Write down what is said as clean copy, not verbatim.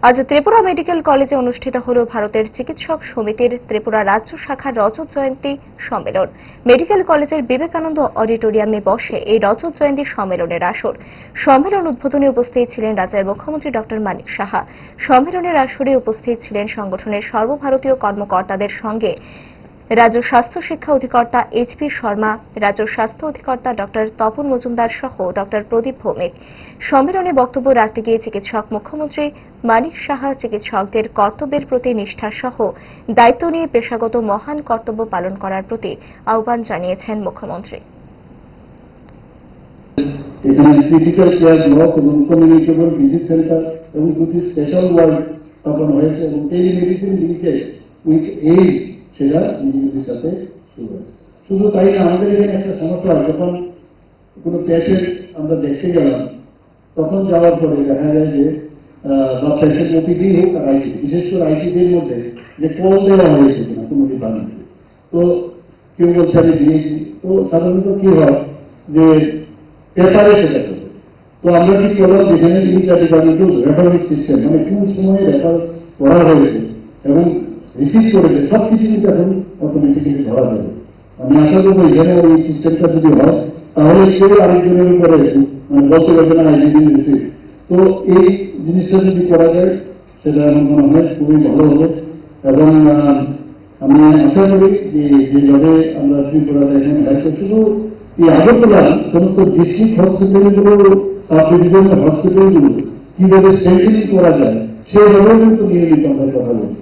আজ ত্রিপুরা মেডিকেল কলেজে অনুষ্ঠিত হল ভারতের চিকিৎসক সমিতির ত্রিপুরা রাজ্য শাখার রজত জয়ন্তী সম্মেলন। মেডিকেল কলেজের বিবেকানন্দ অডিটোরিয়ামে বসে এই রজত জয়ন্তী সম্মেলনের আসর। সম্মেলন উদ্বোধনে উপস্থিত ছিলেন রাজ্যের মুখ্যমন্ত্রী ডক্টর মানিক সাহা। সম্মেলনের আসরে উপস্থিত ছিলেন সংগঠনের সর্বভারতীয় কর্মকর্তাদের সঙ্গে রাজ্য স্বাস্থ্য শিক্ষা অধিকর্তা এইচ.পি. শর্মা, রাজ্য স্বাস্থ্য অধিকর্তা ডক্টর তপন মজুমদার সহ ডক্টর প্রদীপ ভৌমিক। সম্মেলনে বক্তব্য রাখতে গিয়ে চিকিৎসক মুখ্যমন্ত্রী মানিক সাহা চিকিৎসকদের কর্তব্যের প্রতি নিষ্ঠা সহ দায়িত্ব নিয়ে পেশাগত মহান কর্তব্য পালন করার প্রতি আহ্বান জানিয়েছেন মুখ্যমন্ত্রী। এখানে ক্রিটিক্যাল কেয়ার ব্লক এবং কমিউনিকেবল ডিজিজ সেন্টার এবং দুটি স্পেশাল ওয়ার্ড স্থাপন হয়েছে এবং টেলিমেডিসিন লিঙ্কেজ উইথ এইডস সেটা নিয়মিতের সাথে শুরু হয়েছে। শুধু তাই না, আমাদের এখানে একটা সমস্যা হয়, যখন কোনো পেশেন্ট আমরা দেখতে গেলাম তখন যাওয়ার পরে দেখা যায় যে বা পেশেন্ট ওপিডি হোক আর আইটি, বিশেষ করে আইটিদের মধ্যে যে কল দেওয়া হয়েছে কিনা কোনো ডিপার্টমেন্টে, তো কেউ বলছে আমি দিয়েছি। তো সাধারণত কি হয় যে পেপারে সেটা করবে। তো আমরা ঠিক করলাম যেখানে ডিপার্টমেন্টের রেফারেন্স সিস্টেম, মানে কোন সময় রেফার করা হয়েছে এবং রিসিভ করেছে সবকিছু কিন্তু এখন অটোমেটিক্যালি ধরা যাবে। আমি আশা করবো এখানে ওই সিস্টেমটা যদি হয় তাহলে কেউ আরেকজনের উপরে মানে বলতে পারবে না আই ডিড রিসিভ। তো এই জিনিসটা যদি করা যায় সেটা আমার মনে হয় খুবই ভালো হবে এবং আমি আশা করি যে যেভাবে আমরা ত্রিপুরাতে এখন দায়িত্ব শুধু এই আগরতলা সমস্ত ডিস্ট্রিক্ট হসপিটালগুলো, সাব ডিভিশনাল হসপিটালগুলো কিভাবে স্ট্রেংথেনিং করা যায় সেইভাবেও কিন্তু নিয়মিত আমরা কথা বলি।